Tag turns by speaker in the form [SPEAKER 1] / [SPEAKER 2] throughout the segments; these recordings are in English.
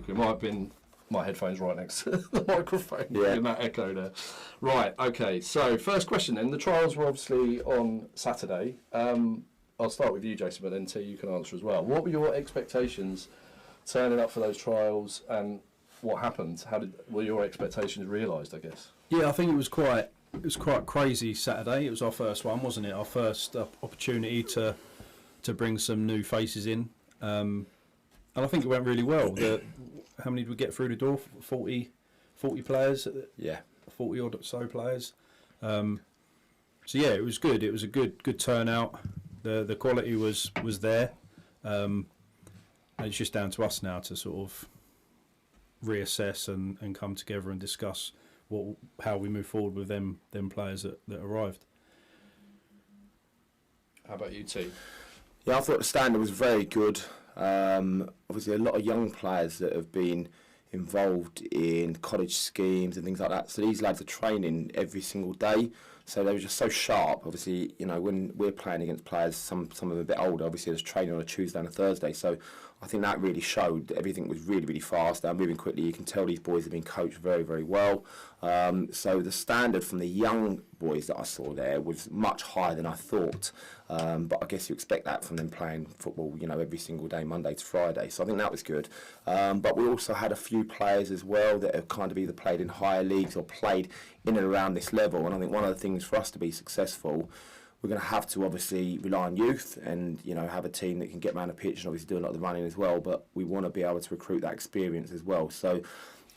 [SPEAKER 1] It might have been my headphones right next to the microphone.
[SPEAKER 2] Yeah.
[SPEAKER 1] In that echo there. Right, okay. So first question then. The trials were obviously on Saturday. I'll start with you, Jason, but then T, you can answer as well. What were your expectations turning up for those trials, and what happened? Were your expectations realised, I guess?
[SPEAKER 3] Yeah, I think it was quite crazy Saturday. It was our first one, wasn't it? Our first opportunity to bring some new faces in. And I think it went really well. How many did we get through the door? 40 players?
[SPEAKER 2] Yeah. 40
[SPEAKER 3] odd so players. So yeah, it was good. It was a good turnout. The quality was there. And it's just down to us now to sort of reassess and come together and discuss how we move forward with them players that arrived.
[SPEAKER 1] How about you, T?
[SPEAKER 2] Yeah, I thought the standard was very good. Obviously, a lot of young players that have been involved in college schemes and things like that. So these lads are training every single day. So they were just so sharp. Obviously, you know, when we're playing against players, some of them are a bit older. Obviously, there's training on a Tuesday and a Thursday. So I think that really showed that everything was really, really fast. They're moving quickly. You can tell these boys have been coached very, very well. So the standard from the young boys that I saw there was much higher than I thought. But I guess you expect that from them playing football, you know, every single day, Monday to Friday. So I think that was good. But we also had a few players as well that have kind of either played in higher leagues or played in and around this level. And I think one of the things for us to be successful, we're going to have to obviously rely on youth and, you know, have a team that can get around the pitch and obviously do a lot of the running as well. But we want to be able to recruit that experience as well. So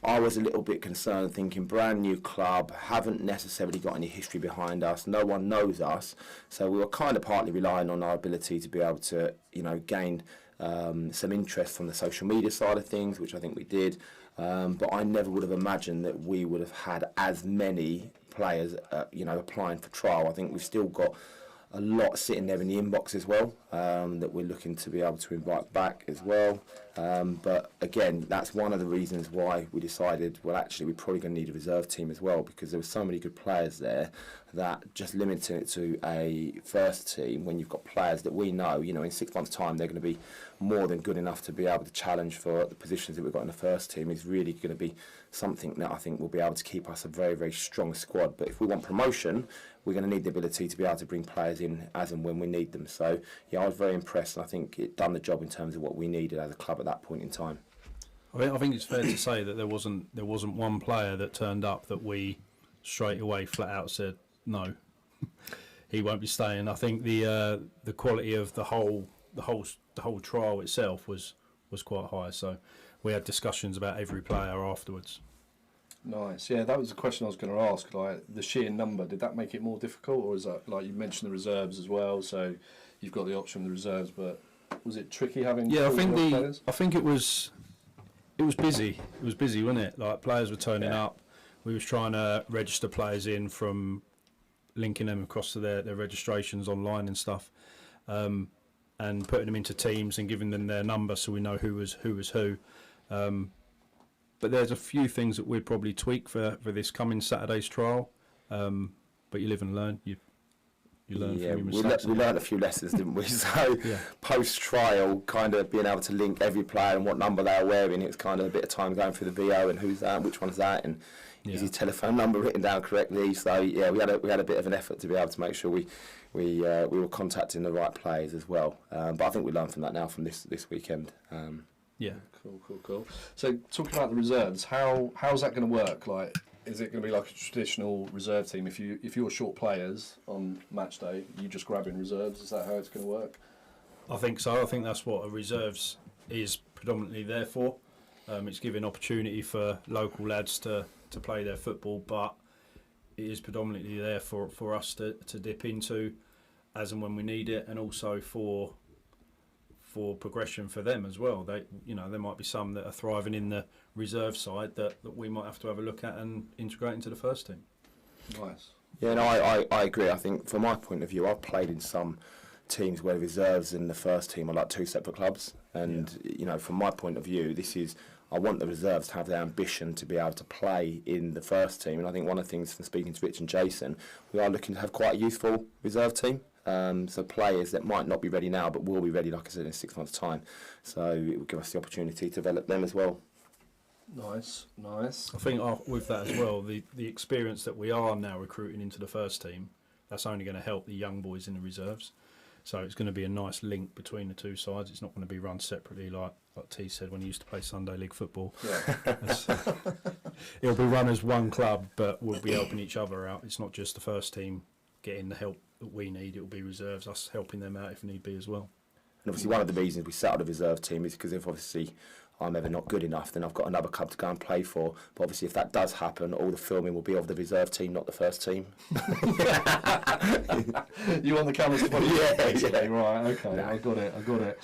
[SPEAKER 2] I was a little bit concerned, thinking brand new club, haven't necessarily got any history behind us, no one knows us, so we were kind of partly relying on our ability to be able to, you know, gain some interest from the social media side of things, which I think we did, but I never would have imagined that we would have had as many players, you know, applying for trial. I think we've still got a lot sitting there in the inbox as well, that we're looking to be able to invite back as well. But again, that's one of the reasons why we decided, well, actually, we're probably going to need a reserve team as well, because there were so many good players there that just limiting it to a first team when you've got players that we know, you know, in 6 months' time, they're going to be more than good enough to be able to challenge for the positions that we've got in the first team is really going to be something that I think will be able to keep us a very, very strong squad. But if we want promotion, we're going to need the ability to be able to bring players in as and when we need them. So, yeah, I was very impressed, and I think it done the job in terms of what we needed as a club at that point in time.
[SPEAKER 3] I think it's fair to say that there wasn't one player that turned up that we straight away flat out said no, he won't be staying. I think the quality of the whole trial itself was quite high. So we had discussions about every player afterwards.
[SPEAKER 1] Nice. Yeah, that was the question I was going to ask. Like, the sheer number, did that make it more difficult, or is that, like you mentioned, the reserves as well? So you've got the option of the reserves, but was it tricky having?
[SPEAKER 3] Yeah,
[SPEAKER 1] players?
[SPEAKER 3] I think it was busy. It was busy, wasn't it? Like, players were turning up. We was trying to register players in, from linking them across to their registrations online and stuff, and putting them into teams and giving them their number so we know who was who. But there's a few things that we'd probably tweak for this coming Saturday's trial. But you live and learn. You learn from your mistakes.
[SPEAKER 2] We learned a few lessons, didn't we? So post-trial, kind of being able to link every player and what number they are wearing, it was kind of a bit of time going through the VO and who's that, which one's that, and is his telephone number written down correctly. So yeah, we had a bit of an effort to be able to make sure we were contacting the right players as well. But I think we learned from that now from this weekend.
[SPEAKER 3] Yeah.
[SPEAKER 1] Cool. So talking about the reserves, how's that going to work? Like, is it going to be like a traditional reserve team? If you're short players on match day, you just grab in reserves. Is that how it's going to work?
[SPEAKER 3] I think so. I think that's what a reserves is predominantly there for. It's giving opportunity for local lads to play their football, but it is predominantly there for us to dip into as and when we need it, and also for progression for them as well. They, you know, there might be some that are thriving in the reserve side that we might have to have a look at and integrate into the first team.
[SPEAKER 1] Nice.
[SPEAKER 2] Yeah, no, I agree. I think from my point of view, I've played in some teams where the reserves and the first team are like two separate clubs, and you know, from my point of view, I want the reserves to have the ambition to be able to play in the first team. And I think one of the things from speaking to Rich and Jason, we are looking to have quite a youthful reserve team. So players that might not be ready now but will be ready, like I said, in 6 months' time. So it will give us the opportunity to develop them as well.
[SPEAKER 1] Nice.
[SPEAKER 3] I think with that as well, the experience that we are now recruiting into the first team, that's only going to help the young boys in the reserves. So it's going to be a nice link between the two sides. It's not going to be run separately like T said when he used to play Sunday League football.
[SPEAKER 1] Yeah.
[SPEAKER 3] It'll be run as one club, but we'll be helping each other out. It's not just the first team getting the help that we need. It'll be reserves, us helping them out if need be as well.
[SPEAKER 2] And obviously one of the reasons we set up the reserve team is because if obviously I'm ever not good enough, then I've got another club to go and play for. But obviously if that does happen, all the filming will be of the reserve team, not the first team.
[SPEAKER 1] You want the cameras to follow you?
[SPEAKER 2] Yeah,
[SPEAKER 1] basically.
[SPEAKER 2] yeah.
[SPEAKER 1] Right, okay,
[SPEAKER 2] No.
[SPEAKER 1] I got it.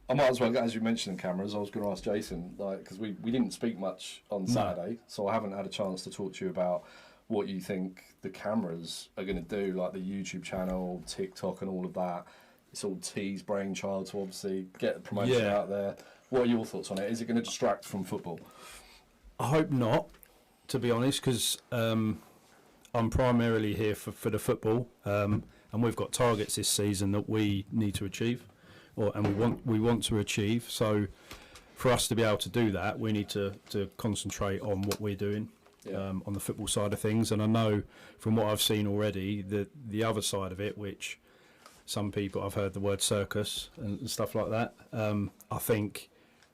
[SPEAKER 1] I might as well, as you mentioned cameras, I was going to ask Jason, because we didn't speak much on Saturday, so I haven't had a chance to talk to you about what you think the cameras are going to do, like the YouTube channel, TikTok and all of that. It's all T's brainchild to obviously get the promotion out there. What are your thoughts on it? Is it going to distract from football?
[SPEAKER 3] I hope not, to be honest, because I'm primarily here for the football, and we've got targets this season that we need to achieve, and we want to achieve. So for us to be able to do that, we need to concentrate on what we're doing on the football side of things. And I know from what I've seen already that the other side of it, which some people, I've heard the word circus and stuff like that. I think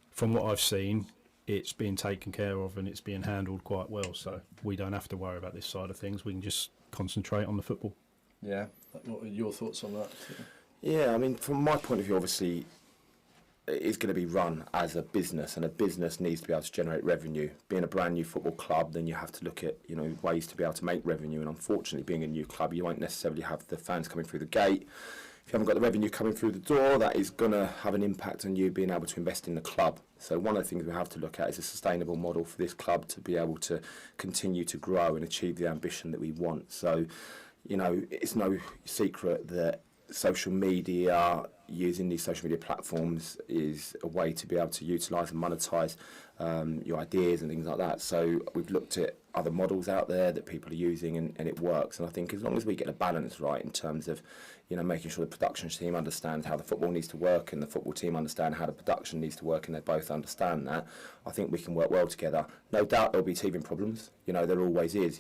[SPEAKER 3] from what I've seen, it's being taken care of and it's being handled quite well. So we don't have to worry about this side of things. We can just concentrate on the football.
[SPEAKER 1] Yeah. What are your thoughts on that?
[SPEAKER 2] Yeah, I mean, from my point of view, obviously, it's going to be run as a business, and a business needs to be able to generate revenue. Being a brand new football club, then you have to look at, ways to be able to make revenue. And unfortunately, being a new club, you won't necessarily have the fans coming through the gate. If you haven't got the revenue coming through the door, that is going to have an impact on you being able to invest in the club. So one of the things we have to look at is a sustainable model for this club to be able to continue to grow and achieve the ambition that we want. So, it's no secret that social media, using these social media platforms is a way to be able to utilise and monetise your ideas and things like that. So we've looked at other models out there that people are using and it works. And I think as long as we get the balance right in terms of, making sure the production team understands how the football needs to work and the football team understand how the production needs to work and they both understand that, I think we can work well together. No doubt there'll be teething problems, there always is,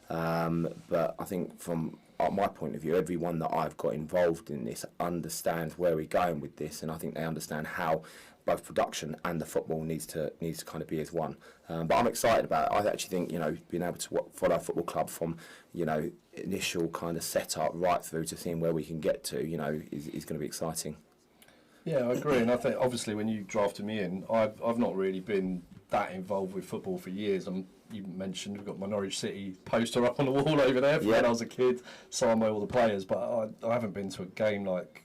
[SPEAKER 2] but I think from my point of view, everyone that I've got involved in this understands where we're going with this, and I think they understand how both production and the football needs to kind of be as one. But I'm excited about it. I actually think being able to follow a football club from initial kind of setup right through to seeing where we can get to is going to be exciting.
[SPEAKER 1] Yeah, I agree, and I think obviously when you drafted me in, I've not really been that involved with football for years. You mentioned we've got my Norwich City poster up on the wall over there from when I was a kid, signed by all the players, but I haven't been to a game like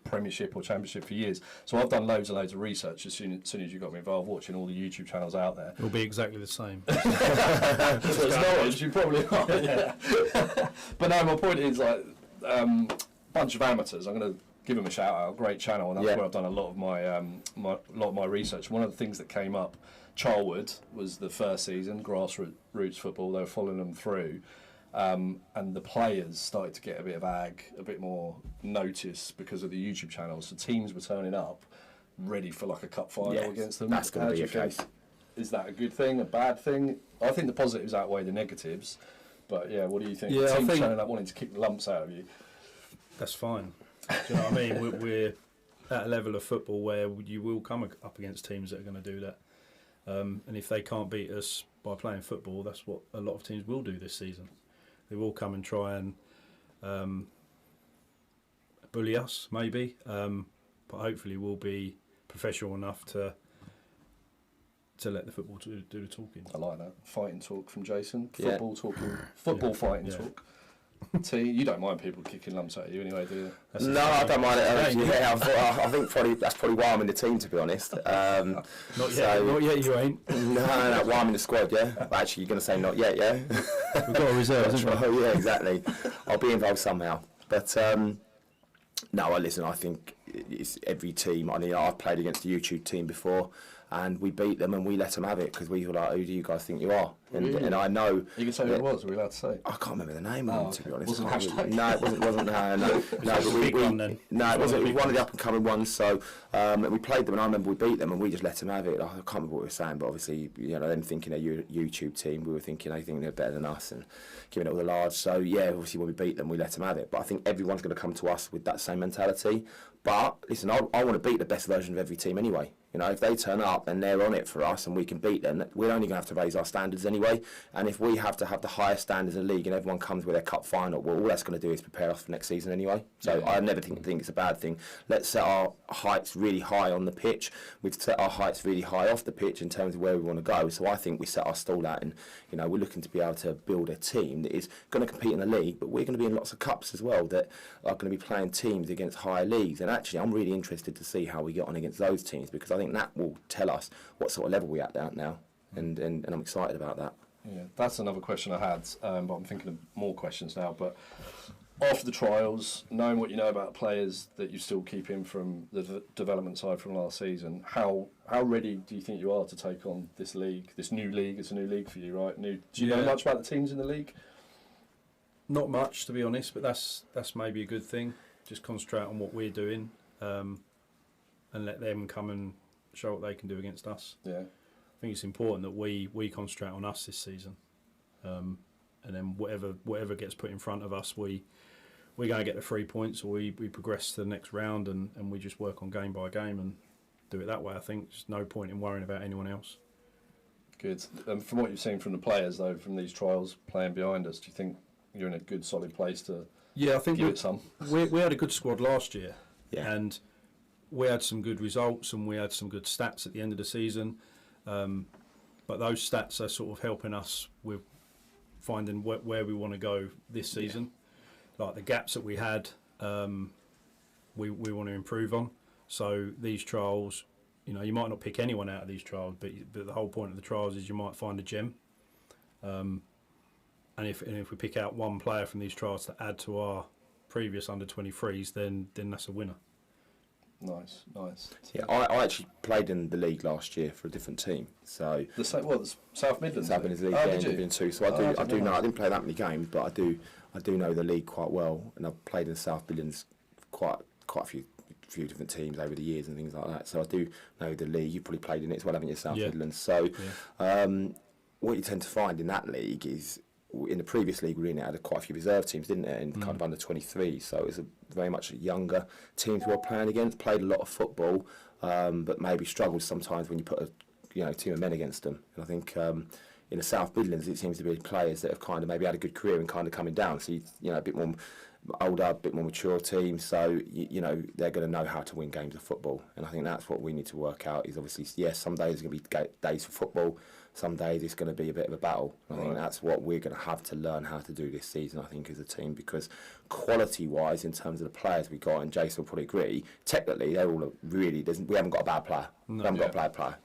[SPEAKER 1] Premiership or Championship for years. So I've done loads and loads of research as soon as you got me involved, watching all the YouTube channels out there.
[SPEAKER 3] It'll be exactly the same.
[SPEAKER 1] So it's Norwich, you probably are, yeah. But no, my point is bunch of amateurs. I'm going to give them a shout out. Great channel, and that's where I've done a lot of my research. One of the things that came up, Charlwood was the first season, grassroots football. They were following them through, and the players started to get a bit of a bit more notice because of the YouTube channels. So teams were turning up, ready for like a cup final against them.
[SPEAKER 2] That's going to be a case.
[SPEAKER 1] Is that a good thing, a bad thing? I think the positives outweigh the negatives. But yeah, what do you think?
[SPEAKER 3] Yeah,
[SPEAKER 1] teams turning up wanting to kick the lumps out of you.
[SPEAKER 3] That's fine. Do you know what I mean? We're at a level of football where you will come up against teams that are going to do that. And if they can't beat us by playing football, that's what a lot of teams will do this season. They will come and try and bully us, maybe, but hopefully we'll be professional enough to let the football do the talking.
[SPEAKER 1] I like that. Fighting talk from Jason.
[SPEAKER 2] Yeah.
[SPEAKER 1] Football fighting talk. T, you don't mind people kicking lumps at you anyway, do you?
[SPEAKER 2] No, I don't mind it. I think that's probably why I'm in the team, to be honest.
[SPEAKER 3] Not yet, you ain't.
[SPEAKER 2] No, why I'm in the squad, yeah. But actually, you're going to say not yet, yeah.
[SPEAKER 3] We've got a reserve, haven't we?
[SPEAKER 2] Oh, yeah, exactly. I'll be involved somehow. But no, listen. I think it's every team. I've played against the YouTube team before, and we beat them and we let them have it because we were like, who do you guys think you are? And,
[SPEAKER 1] Really?
[SPEAKER 2] and I know...
[SPEAKER 1] You can say who it was, are we allowed to say?
[SPEAKER 2] I can't remember the name of them, to be honest.
[SPEAKER 1] Wasn't hashtag?
[SPEAKER 2] No, it wasn't, no. No, but it was one of the up-and-coming ones, so we played them and I remember we beat them and we just let them have it. I can't remember what we were saying, but obviously, you know, them thinking they're a YouTube team, we were thinking they think they're better than us and giving it all the large. So, yeah, obviously when we beat them, we let them have it. But I think everyone's going to come to us with that same mentality. But, listen, I want to beat the best version of every team anyway. You know, if they turn up and they're on it for us and we can beat them, we're only going to have to raise our standards anyway. And if we have to have the highest standards in the league and everyone comes with their cup final, well, all that's going to do is prepare us for next season anyway. So I never think it's a bad thing. Let's set our heights really high on the pitch. We've set our heights really high off the pitch in terms of where we want to go. So I think we set our stall out and, you know, we're looking to be able to build a team that is going to compete in the league, but we're going to be in lots of cups as well that are going to be playing teams against higher leagues. And actually, I'm really interested to see how we get on against those teams because I think that will tell us what sort of level we're at now, and I'm excited about that.
[SPEAKER 1] Yeah, that's another question I had, but I'm thinking of more questions now. But after the trials, knowing what you know about players that you still keep in from the development side from last season, how ready do you think you are to take on this league, this new league? It's a new league for you, right? Do you know much about the teams in the league?
[SPEAKER 3] Not much, to be honest, but that's maybe a good thing. Just concentrate on what we're doing, and let them come and show what they can do against us.
[SPEAKER 1] Yeah,
[SPEAKER 3] I think it's important that we concentrate on us this season, and then whatever gets put in front of us, we're going to get the 3 points, or we progress to the next round, and we just work on game by game and do it that way. I think there's no point in worrying about anyone else.
[SPEAKER 1] Good. From what you've seen from the players, though, from these trials playing behind us, do you think you're in a good, solid place to
[SPEAKER 3] I think
[SPEAKER 1] give it some?
[SPEAKER 3] We had a good squad last year,
[SPEAKER 2] and
[SPEAKER 3] we had some good results and we had some good stats at the end of the season, but those stats are sort of helping us with finding where we want to go this season. Like the gaps that we had, we want to improve on. So these trials, you know, you might not pick anyone out of these trials, but the whole point of the trials is you might find a gem. And if we pick out one player from these trials to add to our previous under-23s, then that's a winner.
[SPEAKER 1] Nice.
[SPEAKER 2] Yeah, I actually played in the league last year for a different team. So
[SPEAKER 1] the South Midlands.
[SPEAKER 2] South Midlands League, Division 2. So I do know. I didn't play that many games, but I do know the league quite well, and I've played in South Midlands quite a few different teams over the years and things like that. So I do know the league. You've probably played in it as well, haven't you, South Midlands? So what you tend to find in that league is, in the previous league we were in, it had quite a few reserve teams, didn't it, in kind of under 23, so it was very much younger teams we were playing against, played a lot of football, but maybe struggled sometimes when you put a team of men against them. And I think in the South Midlands it seems to be players that have kind of maybe had a good career and kind of coming down, so a bit more older, a bit more mature team, so they're going to know how to win games of football. And I think that's what we need to work out, is obviously, yes, some days are going to be days for football, some days it's going to be a bit of a battle. I think that's what we're going to have to learn how to do this season, I think, as a team, because quality-wise, in terms of the players we got, and Jason will probably agree, technically they're all really, we haven't got a bad player. We haven't got a bad player.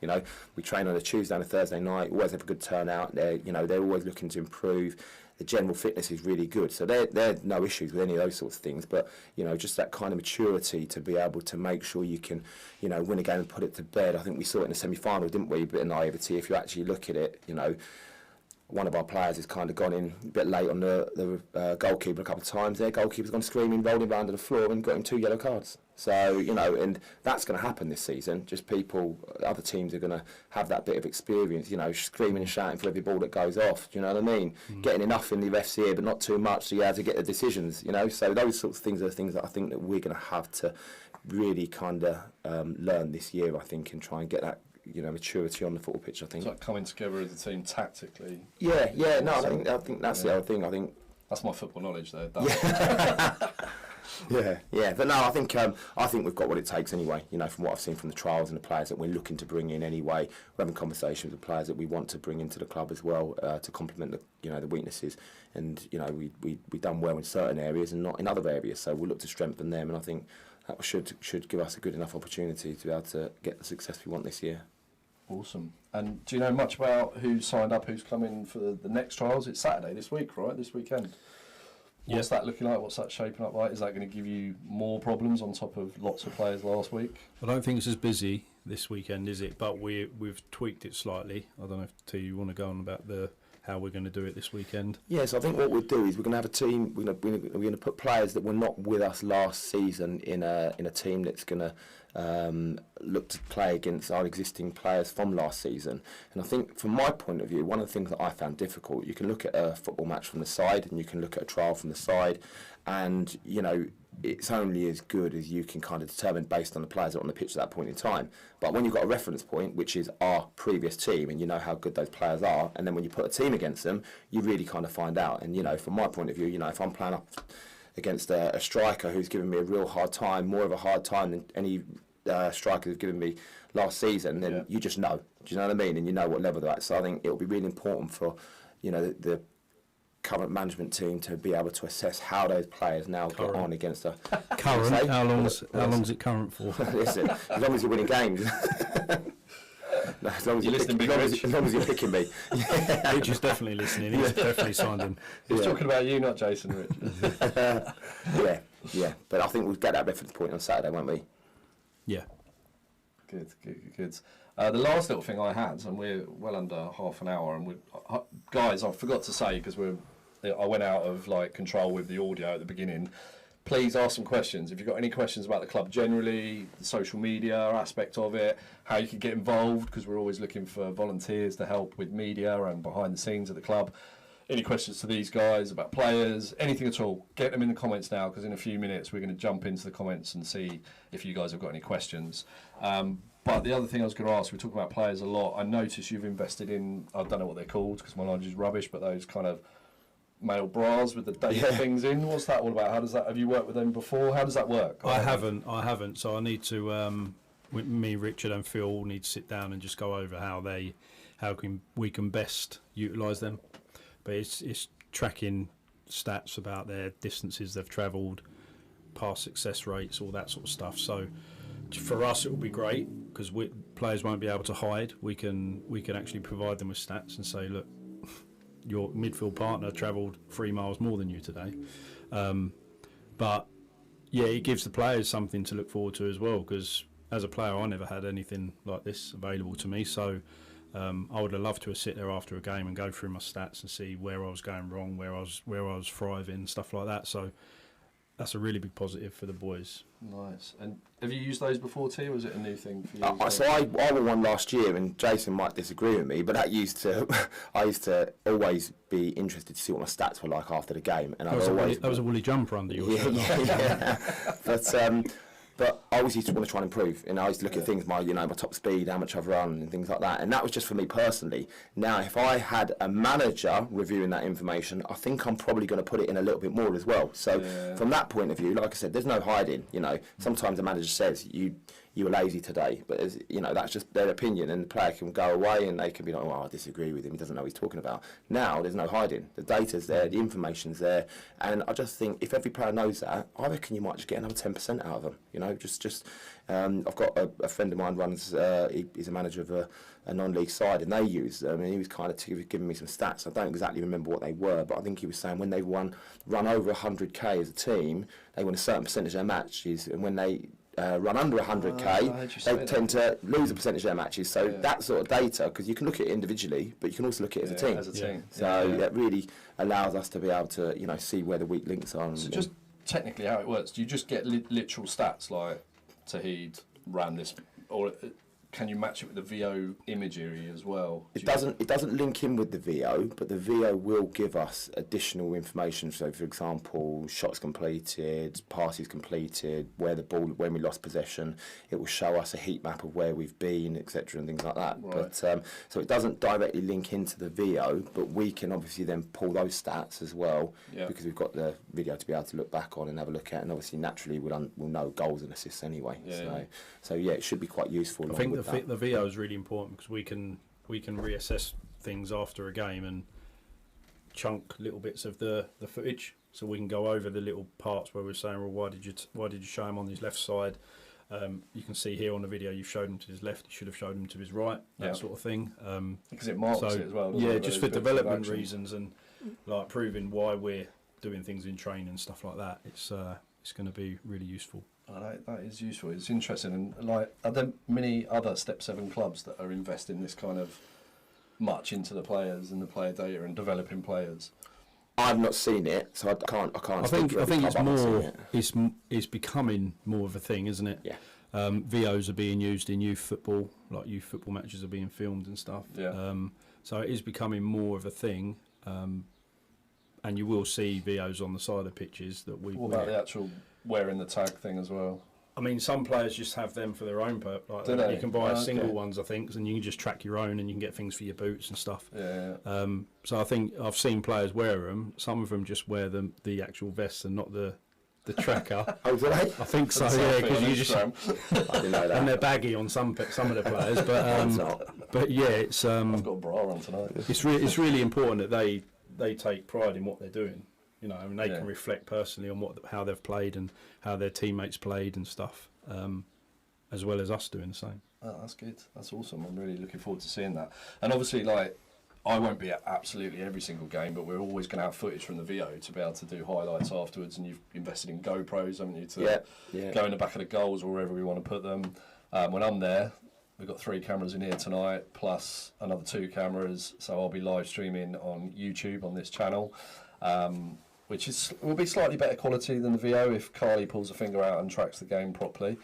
[SPEAKER 2] We train on a Tuesday and a Thursday night, always have a good turnout. They're always looking to improve. The general fitness is really good, so they're no issues with any of those sorts of things. But just that kind of maturity to be able to make sure you can, win a game and put it to bed. I think we saw it in the semi-final, didn't we? A bit of naivety. If you actually look at it, one of our players has kind of gone in a bit late on the goalkeeper a couple of times. Their goalkeeper's gone screaming, rolling around on the floor, and got him 2 yellow cards. So, and that's going to happen this season. Just other teams are going to have that bit of experience, screaming and shouting for every ball that goes off. Do you know what I mean? Getting enough in the ref's ear, but not too much, so you have to get the decisions, So those sorts of things are the things that I think that we're going to have to really kind of learn this year, I think, and try and get that maturity on the football pitch, I think.
[SPEAKER 1] It's like coming together as a team tactically.
[SPEAKER 2] I think that's the other thing. I think
[SPEAKER 1] that's my football knowledge there.
[SPEAKER 2] But no, I think we've got what it takes anyway. From what I've seen from the trials and the players that we're looking to bring in anyway, we're having conversations with players that we want to bring into the club as well, to complement the weaknesses. And we've done well in certain areas and not in other areas, so we'll look to strengthen them. And I think that should give us a good enough opportunity to be able to get the success we want this year.
[SPEAKER 1] Awesome. And do you know much about who's signed up, who's coming for the next trials? It's Saturday this week, right? This weekend. What's that looking like? What's that shaping up like? Is that going to give you more problems on top of lots of players last week?
[SPEAKER 3] I don't think it's as busy this weekend, is it? But we've tweaked it slightly. I don't know if you want to go on about how we're going to do it this weekend.
[SPEAKER 2] Yes, I think what we'll do is we're going to have a team. We're going to put players that were not with us last season in a team that's going to look to play against our existing players from last season. And I think, from my point of view, one of the things that I found difficult, you can look at a football match from the side, and you can look at a trial from the side, and it's only as good as you can kind of determine based on the players that are on the pitch at that point in time. But when you've got a reference point, which is our previous team, and you know how good those players are, and then when you put a team against them, you really kind of find out. And from my point of view, if I'm playing up against a striker who's given me a real hard time, more of a hard time than any striker who's given me last season, then you just know. Do you know what I mean? And you know what level they're at. So I think it'll be really important for the current management team to be able to assess how those players now get on against a
[SPEAKER 3] current. How long's it current for?
[SPEAKER 2] Listen, as long as you're winning games. No, as long as you're picking me.
[SPEAKER 3] Rich is definitely listening. He's definitely signed in.
[SPEAKER 1] He's talking about you, not Jason, Rich.
[SPEAKER 2] yeah. But I think we'll get that reference point on Saturday, won't we?
[SPEAKER 3] Yeah.
[SPEAKER 1] Good. The last little thing I had, and we're well under half an hour, and guys, I forgot to say, because I went out of control with the audio at the beginning. Please ask some questions. If you've got any questions about the club generally, the social media aspect of it, how you can get involved, because we're always looking for volunteers to help with media and behind the scenes of the club. Any questions to these guys about players, anything at all, get them in the comments now, because in a few minutes we're going to jump into the comments and see if you guys have got any questions. But the other thing I was going to ask, we talk about players a lot. I noticed you've invested in, I don't know what they're called because my knowledge is rubbish, but those kind of male bras with the data things in. What's that all about? How does that? Have you worked with them before? How does that work?
[SPEAKER 3] I haven't. So I need to. Me, Richard, and Phil need to sit down and just go over how we can best utilise them. But it's tracking stats about their distances they've travelled, past success rates, all that sort of stuff. So for us, it will be great because players won't be able to hide. We can actually provide them with stats and say, look, your midfield partner travelled 3 miles more than you today. But yeah, it gives the players something to look forward to as well, because as a player I never had anything like this available to me, so I would have loved to have sit there after a game and go through my stats and see where I was going wrong, where I was thriving, stuff like that. So that's a really big positive for the boys.
[SPEAKER 1] Nice. And have you used those before too, or was it a new thing for you?
[SPEAKER 2] So I won one last year, and Jason might disagree with me, but I used to always be interested to see what my stats were like after the game. And
[SPEAKER 3] that was a woolly jumper under you.
[SPEAKER 2] Yeah. But I always used to want to try and improve, and I used to look at things, my top speed, how much I've run, and things like that. And that was just for me personally. Now, if I had a manager reviewing that information, I think I'm probably going to put it in a little bit more as well. So from that point of view, like I said, there's no hiding. Sometimes the manager says you were lazy today, but that's just their opinion, and the player can go away and they can be like, well, I disagree with him, he doesn't know what he's talking about. Now there's no hiding. The data's there, the information's there, and I just think if every player knows that, I reckon you might just get another 10% out of them. I've got a friend of mine runs, he's a manager of a non-league side, and they use them, and he was kind of giving me some stats. I don't exactly remember what they were, but I think he was saying when they run over 100k as a team, they win a certain percentage of their matches, and when they run under 100k, they tend to lose a percentage of their matches. So that sort of data, because you can look at it individually, but you can also look at it as a team. So that really allows us to be able to see where the weak links are.
[SPEAKER 1] So just technically how it works, do you just get literal stats like Tawhid ran this, or can you match it with the VO imagery as well?
[SPEAKER 2] It doesn't link in with the VO, but the VO will give us additional information. So, for example, shots completed, passes completed, where the ball, when we lost possession, it will show us a heat map of where we've been, etc., and things like that. Right. But so it doesn't directly link into the VO, but we can obviously then pull those stats as well, because we've got the video to be able to look back on and have a look at, and obviously naturally we'll know goals and assists anyway. So it should be quite useful.
[SPEAKER 3] I think the VO is really important because we can reassess things after a game and chunk little bits of the footage, so we can go over the little parts where we're saying, well, why did you show him on his left side? You can see here on the video, you showed him to his left, you should have showed him to his right, that sort of thing.
[SPEAKER 1] Because it marks it as well.
[SPEAKER 3] Just for development reasons and proving why we're doing things in training and stuff like that. It's going to be really useful.
[SPEAKER 1] Oh, that is useful. It's interesting. And like, are there many other Step 7 clubs that are investing this kind of much into the players and the player data and developing players?
[SPEAKER 2] I've not seen it, so I can't.
[SPEAKER 3] I think it's more.
[SPEAKER 2] It.
[SPEAKER 3] It's becoming more of a thing, isn't it?
[SPEAKER 2] Yeah.
[SPEAKER 3] VOs are being used in youth football, like youth football matches are being filmed and stuff.
[SPEAKER 1] Yeah.
[SPEAKER 3] So it is becoming more of a thing, and you will see VOs on the side of pitches that we.
[SPEAKER 1] What about the actual wearing the tag thing as well?
[SPEAKER 3] I mean, some players just have them for their own purpose. Like,
[SPEAKER 1] Do they?
[SPEAKER 3] you can buy single
[SPEAKER 1] Okay.
[SPEAKER 3] ones, I think, and you can just track your own, and you can get things for your boots and stuff.
[SPEAKER 1] Yeah.
[SPEAKER 3] So I think I've seen players wear them. Some of them just wear the actual vests and not the tracker.
[SPEAKER 2] Oh, do they?
[SPEAKER 3] I think so, yeah, because you just
[SPEAKER 2] I didn't know that.
[SPEAKER 3] and they're baggy on some of the players,
[SPEAKER 2] Mine's
[SPEAKER 3] but
[SPEAKER 2] not.
[SPEAKER 3] but yeah, it's
[SPEAKER 1] I've got a bra on tonight.
[SPEAKER 3] it's really important that they take pride in what they're doing. You know, I mean, they can reflect personally on how they've played and how their teammates played and stuff, as well as us doing the same.
[SPEAKER 1] Oh, that's good. That's awesome. I'm really looking forward to seeing that. And obviously, like, I won't be at absolutely every single game, but we're always going to have footage from the VO to be able to do highlights afterwards. And you've invested in GoPros, haven't you, to go in the back of the goals or wherever we want to put them. When I'm there, we've got 3 cameras in here tonight, plus another 2 cameras. So I'll be live streaming on YouTube on this channel, which will be slightly better quality than the VO if Carly pulls a finger out and tracks the game properly.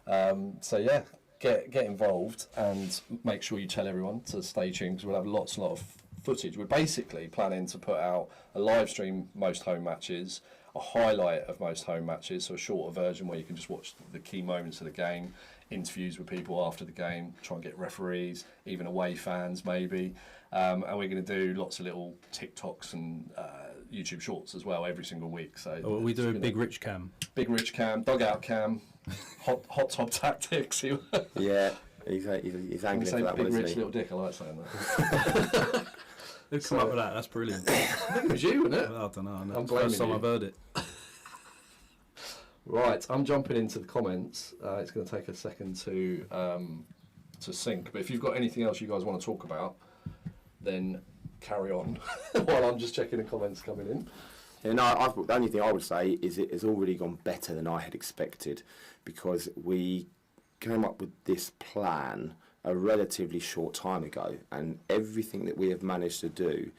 [SPEAKER 1] So yeah. Get involved and make sure you tell everyone to stay tuned because we'll have lots and lots of footage. We're basically planning to put out a live stream most home matches, a highlight of most home matches, so a shorter version where you can just watch the key moments of the game, interviews with people after the game, try and get referees, even away fans maybe, and we're going to do lots of little TikToks and YouTube shorts as well every single week. So
[SPEAKER 3] We do a Big Rich cam,
[SPEAKER 1] dugout cam. Hot tub tactics.
[SPEAKER 2] Yeah, he's angling for that
[SPEAKER 1] big
[SPEAKER 2] one, isn't
[SPEAKER 1] rich
[SPEAKER 2] he?
[SPEAKER 1] little dick. I like saying that.
[SPEAKER 3] Who's come up with that? That's brilliant.
[SPEAKER 1] I think it was you, wasn't it?
[SPEAKER 3] I don't know.
[SPEAKER 1] I'm
[SPEAKER 3] It's the
[SPEAKER 1] blaming
[SPEAKER 3] first time
[SPEAKER 1] you.
[SPEAKER 3] I've heard it.
[SPEAKER 1] Right, I'm jumping into the comments. It's going to take a second to sync. But if you've got anything else you guys want to talk about, then carry on while I'm just checking the comments coming in.
[SPEAKER 2] Yeah, no, the only thing I would say is it has already gone better than I had expected because we came up with this plan a relatively short time ago and everything that we have managed to do,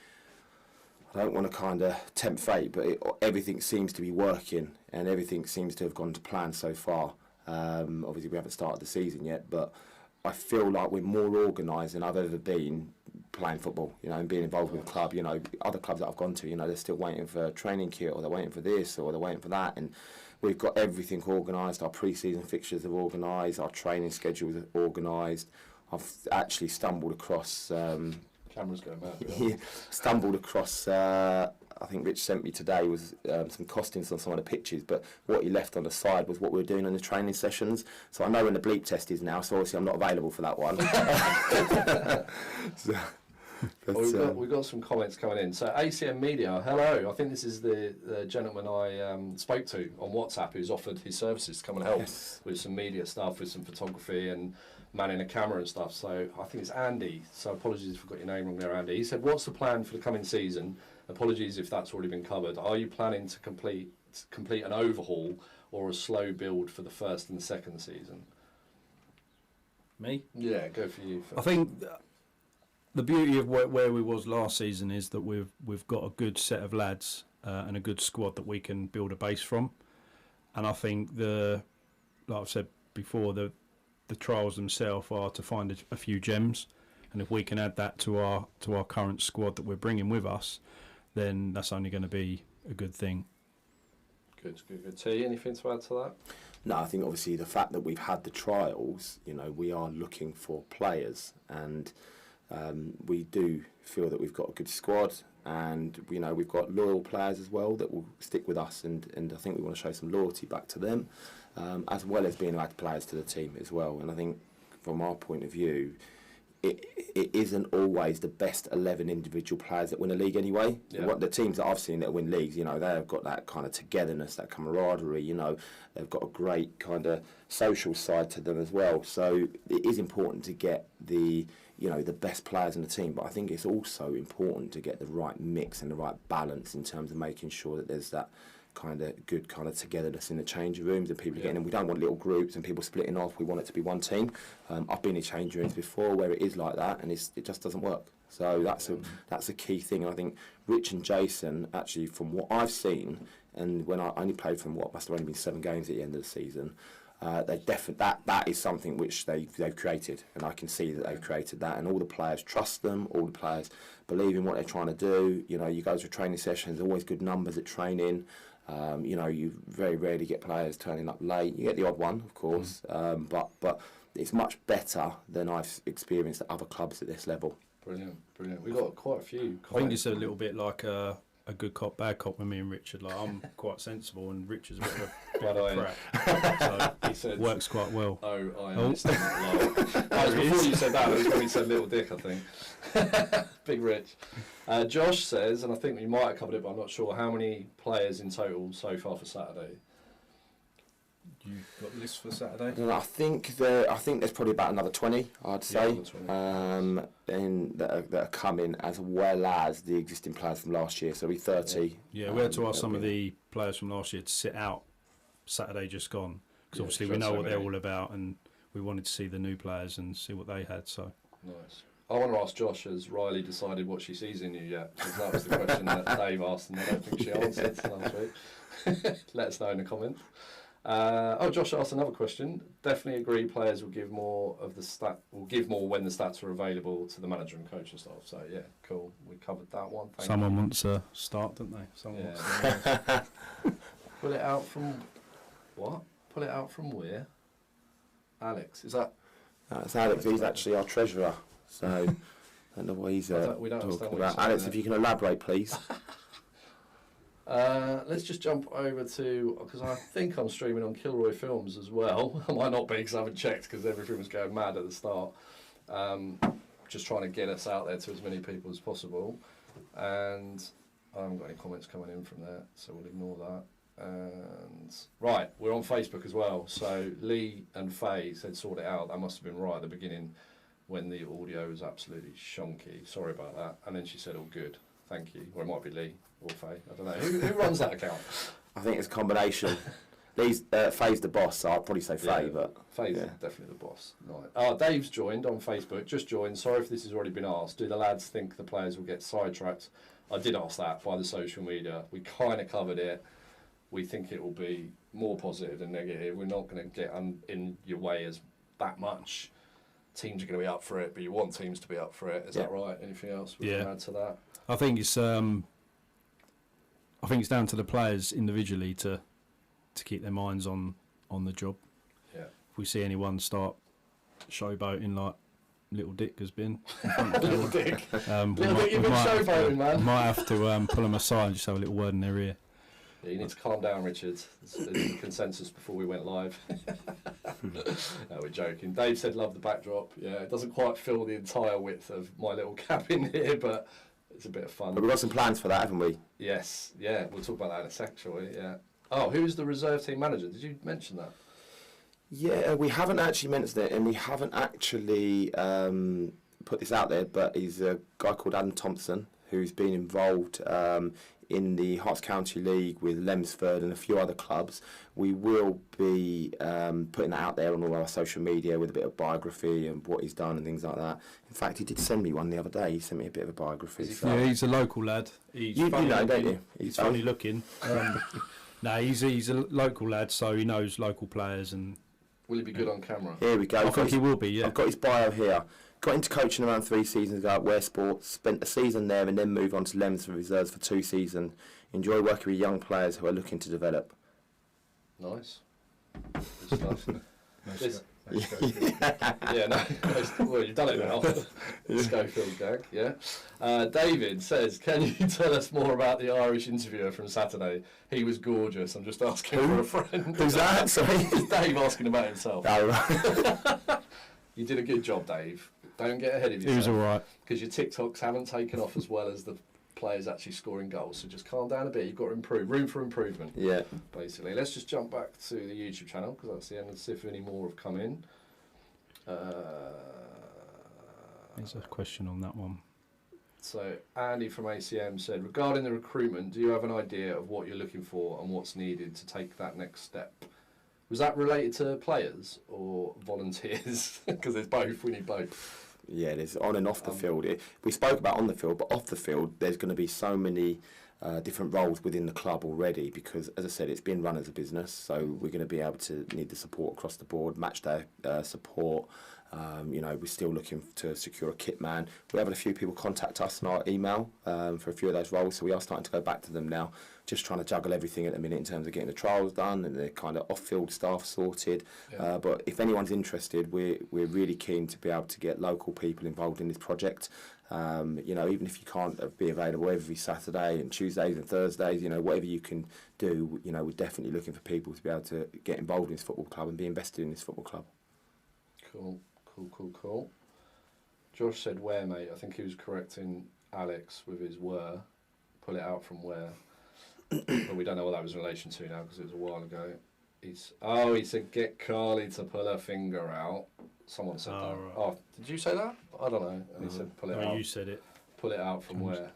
[SPEAKER 2] I don't want to kind of tempt fate, but everything seems to be working and everything seems to have gone to plan so far. Obviously we haven't started the season yet, but I feel like we're more organised than I've ever been playing football, you know, and being involved with the club. You know, other clubs that I've gone to, you know, they're still waiting for a training kit or they're waiting for this or they're waiting for that, and we've got everything organised. Our pre-season fixtures are organised, our training schedules are organised. I've actually stumbled across
[SPEAKER 1] Cameras going mad.
[SPEAKER 2] yeah, stumbled across I think Rich sent me today was some costings on some of the pitches, but what he left on the side was what we were doing in the training sessions. So I know when the bleep test is now, so obviously I'm not available for that one.
[SPEAKER 1] We've got some comments coming in. So ACM Media, hello. I think this is the gentleman I spoke to on WhatsApp who's offered his services to come and help with some media stuff, with some photography and manning a camera and stuff. So I think it's Andy. So apologies if I got your name wrong there, Andy. He said, what's the plan for the coming season? Apologies if that's already been covered. Are you planning to complete an overhaul or a slow build for the first and second season?
[SPEAKER 3] Me?
[SPEAKER 1] Yeah, go for you.
[SPEAKER 3] I think the beauty of where we was last season is that we've got a good set of lads and a good squad that we can build a base from. And I think like I've said before, the trials themselves are to find a few gems, and if we can add that to our current squad that we're bringing with us, then that's only going to be a good thing.
[SPEAKER 1] Good. T, anything to add to that?
[SPEAKER 2] No, I think obviously the fact that we've had the trials, you know, we are looking for players, and we do feel that we've got a good squad, and you know we've got loyal players as well that will stick with us, and I think we want to show some loyalty back to them, as well as being like players to the team as well. And I think from our point of view, it isn't always the best 11 individual players that win a league anyway.
[SPEAKER 1] Yeah.
[SPEAKER 2] What the teams that I've seen that win leagues, you know, they've got that kind of togetherness, that camaraderie, you know, they've got a great kind of social side to them as well. So it is important to get the best players in the team, but I think it's also important to get the right mix and the right balance in terms of making sure that there's that good togetherness in the changing rooms and people getting in. We don't want little groups and people splitting off. We want it to be one team. I've been in change rooms before where it is like that, and it just doesn't work. So that's a key thing. And I think Rich and Jason, actually, from what I've seen, and when I only played from what must have only been 7 games at the end of the season, that is something which they've created, and I can see that they've created that, and all the players trust them, all the players believe in what they're trying to do. You know, you go to a training session, there's always good numbers at training. You know, you very rarely get players turning up late. You get the odd one, of course, but it's much better than I've experienced at other clubs at this level.
[SPEAKER 1] Brilliant. We've got quite a few.
[SPEAKER 3] I think it's a little bit like a good cop, bad cop with me and Richard. Like, I'm quite sensible and Richard's a bit of a crap. So
[SPEAKER 1] he said,
[SPEAKER 3] works quite well.
[SPEAKER 1] Oh, I understand that. Before you said that, it was when he said little dick, I think. Big Rich. Josh says, and I think we might have covered it, but I'm not sure, how many players in total so far for Saturday?
[SPEAKER 3] You've got lists for Saturday?
[SPEAKER 2] I think there's probably about another 20, I'd say,
[SPEAKER 1] another 20.
[SPEAKER 2] that are coming, as well as the existing players from last year. So we 30.
[SPEAKER 3] Yeah, we had to ask some of the players from last year to sit out Saturday just gone, because obviously we know what they're all about, and we wanted to see the new players and see what they had. So
[SPEAKER 1] nice. I want to ask Josh, has Riley decided what she sees in you yet? Because that was the question that Dave asked, and I don't think she answered last week. Let us know in the comments. Josh asked another question. Definitely agree players will give more when the stats are available to the manager and coaching staff. So yeah, cool. We covered that one.
[SPEAKER 3] Someone wants a start, don't they? Someone wants
[SPEAKER 1] Pull it out from what? Pull it out from where? Alex, is that?
[SPEAKER 2] That's Alex. He's actually our treasurer. So I don't know what he's talking about. Alex, if you can elaborate, please.
[SPEAKER 1] Let's just jump over to, because I think I'm streaming on Kilroy Films as well. I might not be because I haven't checked because everything was going mad at the start. Just trying to get us out there to as many people as possible. And I haven't got any comments coming in from there, so we'll ignore that. And right, we're on Facebook as well. So Lee and Faye said sort it out. That must have been right at the beginning when the audio was absolutely shonky. Sorry about that. And then she said all good. Thank you. Or it might be Lee or Faye. I don't know. Who runs that account?
[SPEAKER 2] I think it's a combination. Faye's the boss, so I'd probably say Faye, but
[SPEAKER 1] Faye's definitely the boss. Right. Dave's joined on Facebook. Just joined. Sorry if this has already been asked. Do the lads think the players will get sidetracked? I did ask that by the social media. We kind of covered it. We think it will be more positive than negative. We're not going to get in your way as that much. Teams are going to be up for it, but you want teams to be up for it. Is that right? Anything else we can add to that?
[SPEAKER 3] I think it's down to the players individually to keep their minds on the job. Yeah. If we see anyone start showboating like Little Dick has been,
[SPEAKER 1] Little Dick, you've been
[SPEAKER 3] showboating, man. Might have to pull them aside and just have a little word in their ear.
[SPEAKER 1] Yeah, you need to calm down, Richard. There's a consensus before we went live. No, we're joking. Dave said love the backdrop. Yeah, it doesn't quite fill the entire width of my little cabin here, but it's a bit of fun.
[SPEAKER 2] But we've got some plans for that, haven't we?
[SPEAKER 1] Yes, yeah. We'll talk about that in a sec, shall we? Yeah. Oh, who's the reserve team manager? Did you mention that?
[SPEAKER 2] Yeah, we haven't actually mentioned it, and we haven't actually put this out there, but he's a guy called Adam Thompson, who's been involved in the Herts County League with Lemsford and a few other clubs. We will be putting that out there on all our social media with a bit of biography and what he's done and things like that. In fact, he did send me one the other day. He sent me a bit of a biography.
[SPEAKER 3] Yeah, he's a local lad.
[SPEAKER 2] You know, don't you?
[SPEAKER 3] He's funny looking. No, he's a local lad, so he knows local players. And
[SPEAKER 1] will he be good on camera?
[SPEAKER 2] Here we go.
[SPEAKER 3] I think he will be, yeah.
[SPEAKER 2] I've got his bio here. Got into coaching around 3 seasons ago at Ware Sports, spent a season there and then moved on to Lemsford Reserves for 2 seasons. Enjoy working with young players who are looking to develop.
[SPEAKER 1] Nice. Good stuff. Well, you've done it now. Schofield gag, yeah. David says, can you tell us more about the Irish interviewer from Saturday? He was gorgeous. I'm just asking for a friend.
[SPEAKER 2] Who's that? Sorry.
[SPEAKER 1] It's Dave asking about himself.
[SPEAKER 2] Oh, right.
[SPEAKER 1] You did a good job, Dave. Don't get ahead of yourself.
[SPEAKER 3] He was all right.
[SPEAKER 1] Because your TikToks haven't taken off as well as the players actually scoring goals. So just calm down a bit. You've got to improve. Room for improvement.
[SPEAKER 2] Yeah.
[SPEAKER 1] Basically. Let's just jump back to the YouTube channel because that's the end. Let's see if any more have come in.
[SPEAKER 3] There's a question on that one.
[SPEAKER 1] So Andy from ACM said, regarding the recruitment, do you have an idea of what you're looking for and what's needed to take that next step? Was that related to players or volunteers? Because there's both. We need both.
[SPEAKER 2] Yeah, there's on and off the field. We spoke about on the field, but off the field, there's going to be so many different roles within the club already because, as I said, it's being run as a business, so we're going to be able to need the support across the board, match day support. We're still looking to secure a kit man. We're having a few people contact us in our email for a few of those roles, so we are starting to go back to them now, just trying to juggle everything at the minute in terms of getting the trials done and the kind of off-field staff sorted.
[SPEAKER 1] Yeah.
[SPEAKER 2] But if anyone's interested, we're really keen to be able to get local people involved in this project. Even if you can't be available every Saturday and Tuesdays and Thursdays, whatever you can do, we're definitely looking for people to be able to get involved in this football club and be invested in this football club.
[SPEAKER 1] Cool. Josh said where, mate. I think he was correcting Alex with his were. Pull it out from where. But we don't know what that was in relation to now because it was a while ago. He said get Carly to pull her finger out. Someone said that.
[SPEAKER 3] Right.
[SPEAKER 1] Oh, did you say that? I don't know. And he said pull it out.
[SPEAKER 3] You said it.
[SPEAKER 1] Pull it out from where?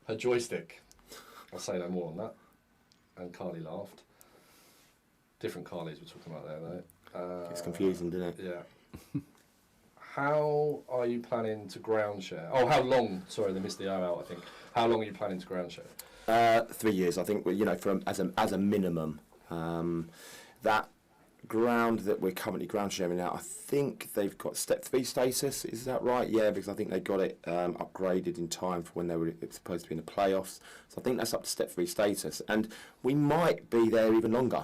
[SPEAKER 1] Her joystick. I'll say no more on that. And Carly laughed. Different Carlys we're talking about there, though.
[SPEAKER 2] It's confusing, doesn't it?
[SPEAKER 1] Yeah. How are you planning to ground share? Oh, how long? Sorry, they missed the O out, I think. How long are you planning to ground share?
[SPEAKER 2] 3 years, I think. As a minimum, that ground that we're currently ground sharing out, I think they've got step 3 status. Is that right? Yeah, because I think they got it upgraded in time for when they were supposed to be in the playoffs. So I think that's up to step 3 status, and we might be there even longer.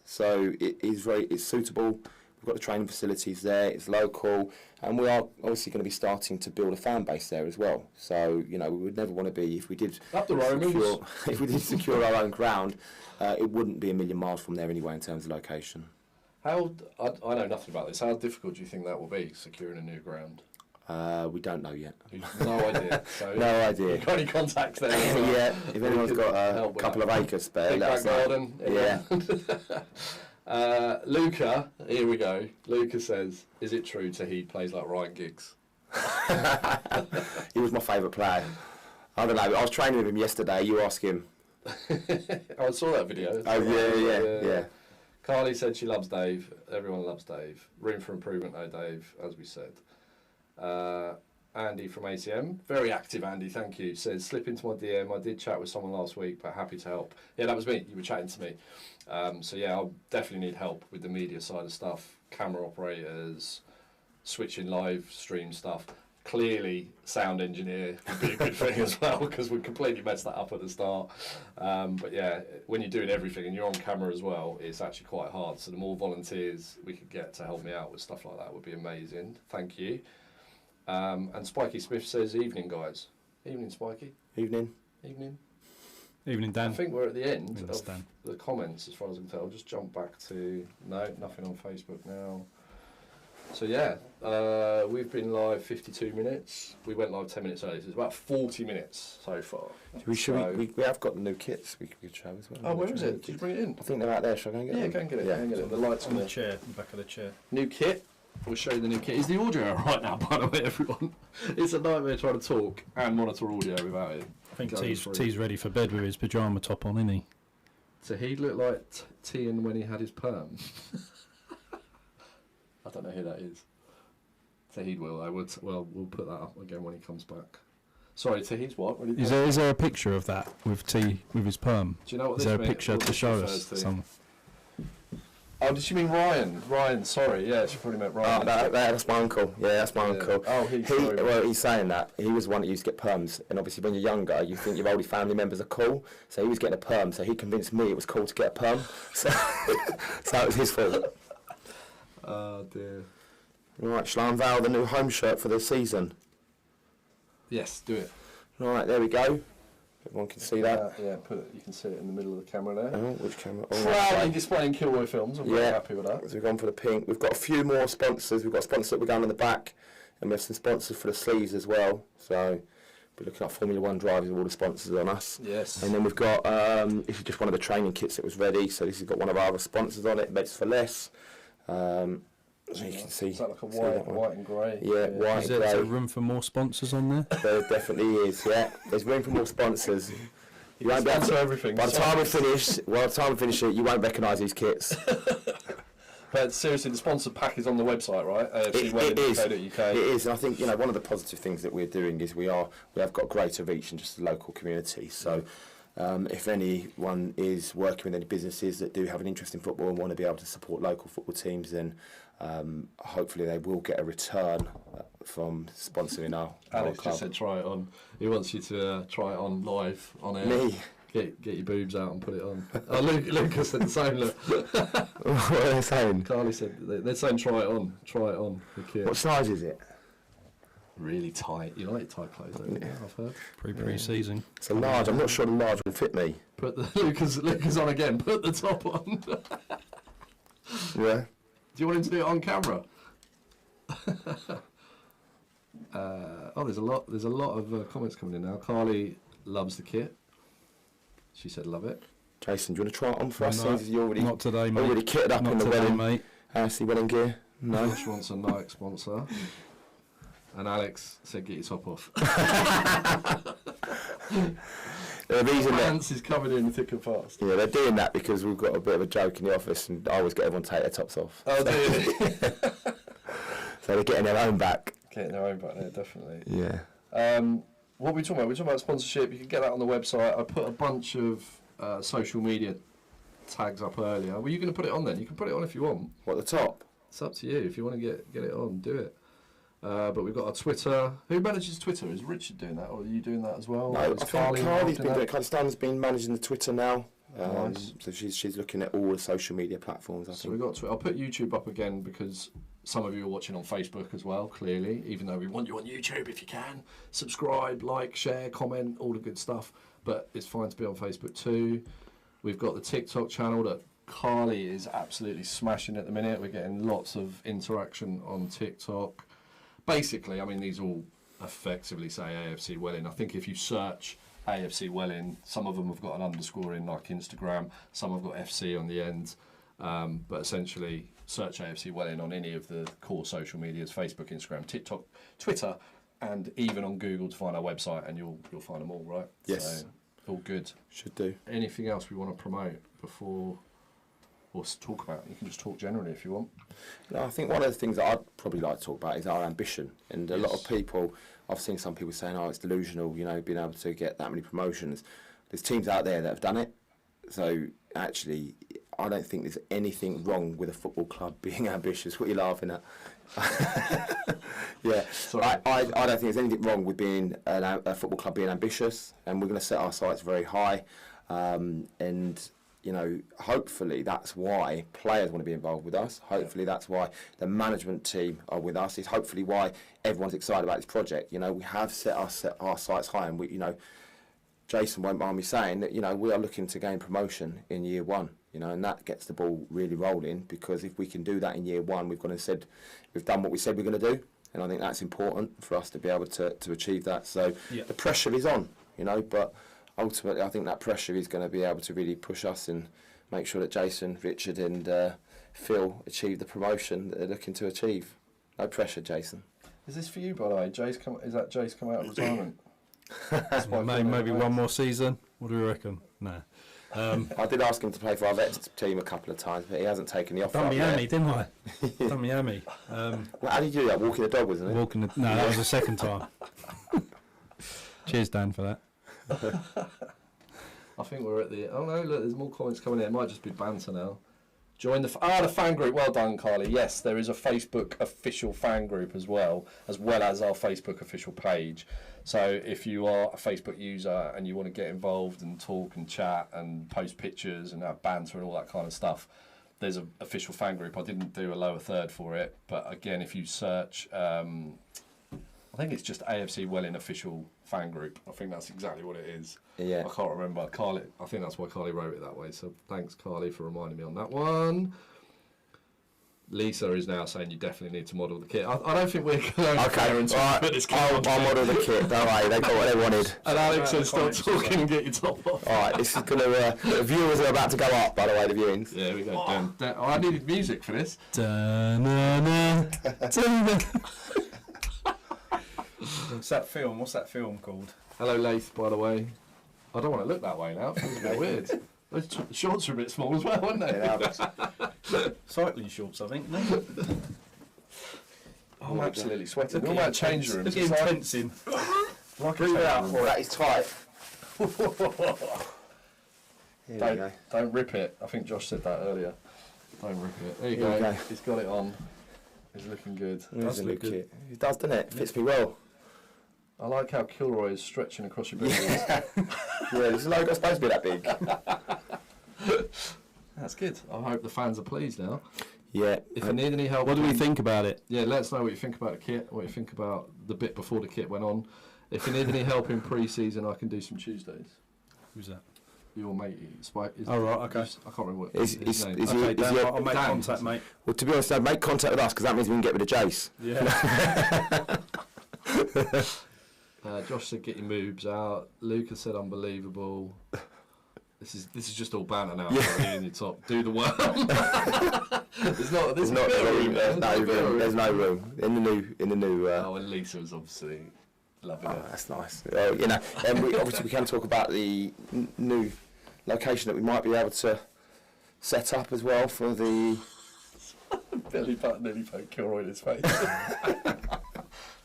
[SPEAKER 2] So it's suitable. We've got the training facilities there. It's local, and we are obviously going to be starting to build a fan base there as well. So we would never want to be if we did
[SPEAKER 1] up the Romans.
[SPEAKER 2] If we did secure our own ground, it wouldn't be a million miles from there anyway in terms of location.
[SPEAKER 1] I know nothing about this. How difficult do you think that will be securing a new ground?
[SPEAKER 2] We don't know yet.
[SPEAKER 1] No idea. So
[SPEAKER 2] no idea.
[SPEAKER 1] You've got any contacts there?
[SPEAKER 2] Yeah, if anyone's got a couple of acres spare, let us know.
[SPEAKER 1] Yeah. Luca, here we go. Luca says, is it true Tawhid plays like Ryan Giggs?
[SPEAKER 2] He was my favourite player. I don't know, I was training with him yesterday. You ask him.
[SPEAKER 1] I saw that video.
[SPEAKER 2] Oh, yeah.
[SPEAKER 1] Carly said she loves Dave. Everyone loves Dave. Room for improvement though, Dave, as we said. Andy from ACM, very active Andy, thank you, says slip into my DM. I did chat with someone last week but happy to help. Yeah, that was me, you were chatting to me. So yeah, I'll definitely need help with the media side of stuff, camera operators, switching live stream stuff. Clearly sound engineer would be a good thing as well because we completely messed that up at the start. But yeah, when you're doing everything and you're on camera as well, it's actually quite hard. So the more volunteers we could get to help me out with stuff like that would be amazing. Thank you. And Spiky Smith says, evening, guys. Evening, Spiky.
[SPEAKER 2] Evening.
[SPEAKER 3] Evening, Dan.
[SPEAKER 1] I think we're at the end of the comments, as far as I can tell. I'll just jump back to... No, nothing on Facebook now. So, yeah, we've been live 52 minutes. We went live 10 minutes early, so it's about 40 minutes so far.
[SPEAKER 2] We have got the new kits we could show as well.
[SPEAKER 1] Oh, where is it? Did you bring it in?
[SPEAKER 2] I think they're out there. Shall I go and get them?
[SPEAKER 1] Yeah, go and get it. Yeah. Go and get it. The light's
[SPEAKER 3] on the chair, the back of the chair.
[SPEAKER 1] New kit. We'll show you the new kit. Is the audio right now, by the way, everyone? It's a nightmare trying to talk and monitor audio without it.
[SPEAKER 3] I think T's ready for bed with his pyjama top on, isn't he?
[SPEAKER 1] So he looked like Tian when he had his perm. I don't know who that is. Tawhid will. We'll put that up again when he comes back. Sorry, Tawhid's what?
[SPEAKER 3] Is there a picture of that with T with his perm?
[SPEAKER 1] Do you know what
[SPEAKER 3] is
[SPEAKER 1] this
[SPEAKER 3] there a picture to show us?
[SPEAKER 1] Oh, did she mean Ryan? Ryan, sorry. Yeah, she probably meant Ryan.
[SPEAKER 2] Oh, that's my uncle. Yeah, that's my uncle.
[SPEAKER 1] Oh,
[SPEAKER 2] he's saying that. He was the one that used to get perms. And obviously when you're younger, you think your older family members are cool. So he was getting a perm. So he convinced me it was cool to get a perm. So it was his fault.
[SPEAKER 1] Oh, dear.
[SPEAKER 2] Right, shall I unveil the new home shirt for the season?
[SPEAKER 1] Yes, do it.
[SPEAKER 2] Right, there we go. Everyone can see that.
[SPEAKER 1] Yeah, you can see it in the middle of the camera there.
[SPEAKER 2] Oh, which camera?
[SPEAKER 1] Proudly displaying Kilroy Films. I'm very happy with that.
[SPEAKER 2] So we've gone for the pink. We've got a few more sponsors. We've got sponsors that we're going on the back, and we have some sponsors for the sleeves as well. So we're looking at Formula 1 drivers with all the sponsors on us.
[SPEAKER 1] Yes.
[SPEAKER 2] And then we've got, this is just one of the training kits that was ready. So this has got one of our other sponsors on it, Meds for Less. So you can see.
[SPEAKER 1] Is that like a
[SPEAKER 2] see
[SPEAKER 1] white,
[SPEAKER 2] that one.
[SPEAKER 1] white and grey?
[SPEAKER 2] Yeah, white
[SPEAKER 3] Is
[SPEAKER 2] and
[SPEAKER 3] there
[SPEAKER 2] grey.
[SPEAKER 3] room for more sponsors on there?
[SPEAKER 2] There definitely is. Yeah, there's room for more sponsors. You won't be able
[SPEAKER 1] Sponsor
[SPEAKER 2] to.
[SPEAKER 1] everything.
[SPEAKER 2] By the time we finish it, you won't recognise these kits.
[SPEAKER 1] But seriously, the sponsored pack is on the website, right?
[SPEAKER 2] It is.
[SPEAKER 1] AFCWelwyn.co.uk.
[SPEAKER 2] It is, and I think one of the positive things that we're doing is we have got greater reach in just the local community. So, if anyone is working with any businesses that do have an interest in football and want to be able to support local football teams, then hopefully they will get a return from sponsoring our
[SPEAKER 1] Alex
[SPEAKER 2] club.
[SPEAKER 1] just said try it on. He wants you to try it on live on air.
[SPEAKER 2] Me?
[SPEAKER 1] Get your boobs out and put it on. Oh, Lucas said the same. Look.
[SPEAKER 2] What are they saying?
[SPEAKER 1] Carly said they're saying try it on. Try it on. The kit.
[SPEAKER 2] What size is it?
[SPEAKER 1] Really tight. You like tight clothes, don't you? I've heard.
[SPEAKER 3] Pre-season.
[SPEAKER 2] It's a large. I'm not sure the large will fit me.
[SPEAKER 1] Put the Lucas on again. Put the top on.
[SPEAKER 2] Yeah.
[SPEAKER 1] Do you want him to do it on camera? There's a lot of comments coming in now. Carly loves the kit. She said love it.
[SPEAKER 2] Jason, do you want to try it on for us?
[SPEAKER 3] No,
[SPEAKER 2] Since you already
[SPEAKER 3] not today, mate.
[SPEAKER 2] already kitted up
[SPEAKER 3] Not
[SPEAKER 2] in the
[SPEAKER 3] today,
[SPEAKER 2] wedding,
[SPEAKER 3] mate.
[SPEAKER 2] AFC Welwyn gear. No.
[SPEAKER 1] Josh wants a Nike sponsor. And Alex said get your top off.
[SPEAKER 2] The reason that
[SPEAKER 1] Pants is covered in thick and fast.
[SPEAKER 2] yeah, they're doing that because we've got a bit of a joke in the office, and I always get everyone to take their tops off.
[SPEAKER 1] Oh, do you?
[SPEAKER 2] So they're getting their own back.
[SPEAKER 1] Getting their own back there, definitely.
[SPEAKER 2] Yeah.
[SPEAKER 1] What are we talking about? We're talking about sponsorship. You can get that on the website. I put a bunch of social media tags up earlier. Were you going to put it on then? You can put it on if you want.
[SPEAKER 2] What, the top?
[SPEAKER 1] It's up to you. If you want to get it on, do it. But we've got our Twitter. Who manages Twitter? Is Richard doing that, or are you doing that as well?
[SPEAKER 2] No,
[SPEAKER 1] Or
[SPEAKER 2] I
[SPEAKER 1] is
[SPEAKER 2] think
[SPEAKER 1] Carly
[SPEAKER 2] Carly's
[SPEAKER 1] involved in
[SPEAKER 2] been doing
[SPEAKER 1] that?
[SPEAKER 2] it. Carly Stan's been managing the Twitter now.
[SPEAKER 1] Nice.
[SPEAKER 2] So she's looking at all the social media platforms, I
[SPEAKER 1] So
[SPEAKER 2] think.
[SPEAKER 1] we've got Twitter. I'll put YouTube up again because some of you are watching on Facebook as well, clearly, even though we want you on YouTube if you can. Subscribe, like, share, comment, all the good stuff. But it's fine to be on Facebook too. We've got the TikTok channel that Carly is absolutely smashing at the minute. We're getting lots of interaction on TikTok. Basically, I mean, these all effectively say AFC Welwyn. I think if you search AFC Welwyn, some of them have got an underscore in, like Instagram. Some have got FC on the end. But essentially, search AFC Welwyn on any of the core social medias: Facebook, Instagram, TikTok, Twitter, and even on Google to find our website, and you'll find them all, right?
[SPEAKER 2] Yes.
[SPEAKER 1] So, all good.
[SPEAKER 2] Should do.
[SPEAKER 1] Anything else we want to promote before or talk about? You can just talk generally if you want.
[SPEAKER 2] No, I think one of the things that I'd probably like to talk about is our ambition. And a lot of people, I've seen some people saying, oh, it's delusional, being able to get that many promotions. There's teams out there that have done it. So actually, I don't think there's anything wrong with a football club being ambitious. What are you laughing at? Yeah, I don't think there's anything wrong with being a football club being ambitious, and we're going to set our sights very high. And hopefully that's why players want to be involved with us. Hopefully that's why the management team are with us. It's hopefully why everyone's excited about this project. We have set our sights high, and Jason won't mind me saying that we are looking to gain promotion in year one. And that gets the ball really rolling, because if we can do that in year one, we've done what we said we're going to do, and I think that's important for us to be able to achieve that. So the pressure is on, but ultimately I think that pressure is going to be able to really push us and make sure that Jason, Richard and Phil achieve the promotion that they're looking to achieve. No pressure, Jason.
[SPEAKER 1] Is this for you, by the way? Is that Jace come out of retirement?
[SPEAKER 3] Maybe one more season. What do you reckon? No.
[SPEAKER 2] I did ask him to play for our vets team a couple of times, but he hasn't taken the offer.
[SPEAKER 3] Done
[SPEAKER 2] up
[SPEAKER 3] Miami,
[SPEAKER 2] yet.
[SPEAKER 3] didn't I? Done Miami.
[SPEAKER 2] Well, how did you do that? Walking the dog, wasn't it?
[SPEAKER 3] No, that was the second time. Cheers, Dan, for that.
[SPEAKER 1] I think we're at the... Oh no, look, there's more comments coming in. It might just be banter now. Join the fan group. Well done, Carly. Yes, there is a Facebook official fan group as well as our Facebook official page. So if you are a Facebook user and you want to get involved and talk and chat and post pictures and have banter and all that kind of stuff, there's an official fan group. I didn't do a lower third for it, but again, if you search, I think it's just AFC Welwyn official fan group. I think that's exactly what it is.
[SPEAKER 2] Yeah.
[SPEAKER 1] I can't remember. Carly, I think that's why Carly wrote it that way. So thanks, Carly, for reminding me on that one. Lisa is now saying you definitely need to model the kit. I don't think we're going there until
[SPEAKER 2] right.
[SPEAKER 1] put this kit
[SPEAKER 2] I'll
[SPEAKER 1] on.
[SPEAKER 2] model the kit. Don't worry, they got what they wanted.
[SPEAKER 1] And Alex said stop talking and get your top off.
[SPEAKER 2] All right, this is going to... the viewers are about to go up, by the way, the viewings.
[SPEAKER 1] Yeah, here we go. I needed music for this.
[SPEAKER 3] What's that film? What's that film called?
[SPEAKER 1] Hello, Lath, by the way. I don't want to look that way now. It feels a bit weird. Those shorts are a bit small as well, aren't they?
[SPEAKER 2] Yeah,
[SPEAKER 3] Cycling shorts, I think. No?
[SPEAKER 1] Oh, I'm absolutely sweating. All that change rooms.
[SPEAKER 3] Look at him tensing.
[SPEAKER 1] Like
[SPEAKER 2] breathe out. Oh, that is tight.
[SPEAKER 1] Don't rip it. I think Josh said that earlier. Don't rip it. There you go. He's got it on. He's looking good.
[SPEAKER 2] Does look good. It does, doesn't it? Fits me well.
[SPEAKER 1] I like how Kilroy is stretching across your boots.
[SPEAKER 2] Yeah, this logo's supposed to be that big.
[SPEAKER 1] That's good. I hope the fans are pleased now.
[SPEAKER 2] Yeah.
[SPEAKER 1] If you need any help...
[SPEAKER 3] What do we think about it?
[SPEAKER 1] Yeah, let us know what you think about the kit, what you think about the bit before the kit went on. If you need any help in pre-season, I can do some Tuesdays.
[SPEAKER 3] Who's that?
[SPEAKER 1] Your mate, Spike.
[SPEAKER 3] Oh, right, okay.
[SPEAKER 1] I can't remember what
[SPEAKER 2] Is
[SPEAKER 1] his name.
[SPEAKER 2] he-
[SPEAKER 3] Dan, I'll make
[SPEAKER 1] Dan.
[SPEAKER 3] contact, mate.
[SPEAKER 2] Well, to be honest, I'd make contact with us because that means we can get rid of Jace.
[SPEAKER 3] Yeah.
[SPEAKER 1] Josh said get your moves out. Lucas said unbelievable. This is just all banter now. In your top. Do the work. There's not room.
[SPEAKER 2] There's no room in the new.
[SPEAKER 1] Oh, and Lisa was obviously loving it.
[SPEAKER 2] That's nice. You know, and obviously we can talk about the new location that we might be able to set up as well for the.
[SPEAKER 1] Belly button nearly poked Kilroy in his face.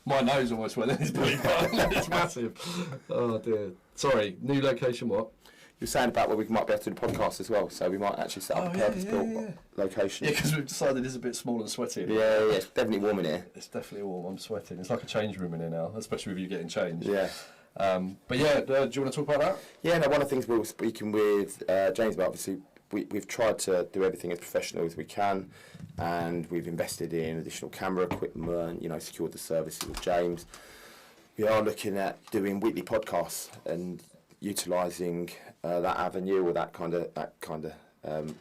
[SPEAKER 1] My nose almost went in his belly button. It's massive. Oh dear. Sorry, new location what?
[SPEAKER 2] You're saying about where we might be able to do the podcast as well, so we might actually set up a purpose-built location.
[SPEAKER 1] Yeah, because we've decided it's a bit small and sweaty.
[SPEAKER 2] Yeah, it's definitely warm in here.
[SPEAKER 1] It's definitely warm. I'm sweating. It's like a change room in here now, especially with you getting changed.
[SPEAKER 2] Yeah.
[SPEAKER 1] But yeah, do you want to talk about that?
[SPEAKER 2] Yeah, no, one of the things we were speaking with James about, obviously, we've tried to do everything as professional as we can, and we've invested in additional camera equipment, you know, secured the services of James. We are looking at doing weekly podcasts and utilising that avenue or that kind of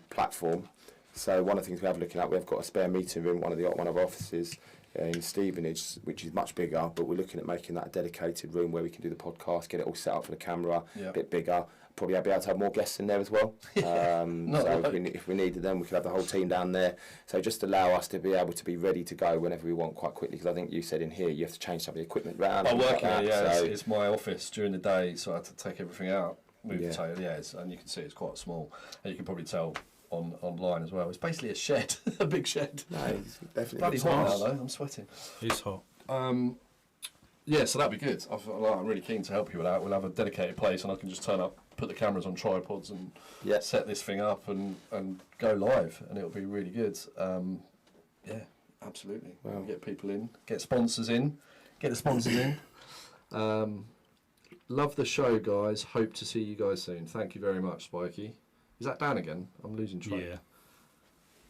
[SPEAKER 2] platform. So one of the things we have looking at, we've got a spare meeting room, one of our offices in Stevenage, which is much bigger, but we're looking at making that a dedicated room where we can do the podcast, get it all set up for the camera, a bit bigger. Probably I'll be able to have more guests in there as well. If we needed them, we could have the whole team down there. So just allow us to be able to be ready to go whenever we want quite quickly, because I think you said in here you have to change some of the equipment around.
[SPEAKER 1] I work here, yeah. So it's my office during the day, so I had to take everything out, move the table, and you can see it's quite small. And you can probably tell online as well. It's basically a shed, a big shed.
[SPEAKER 2] No, it's definitely
[SPEAKER 1] bloody hot now though, I'm sweating.
[SPEAKER 3] It's hot.
[SPEAKER 1] Yeah, so that'd be good. I'm really keen to help you with that. We'll have a dedicated place and I can just turn up, put the cameras on tripods and set this thing up and go live, and it'll be really good. Yeah, absolutely.
[SPEAKER 2] Wow.
[SPEAKER 1] We'll get people in, get sponsors in, get the sponsors in. Love the show, guys. Hope to see you guys soon. Thank you very much, Spikey. Is that Dan again? I'm losing track. Yeah.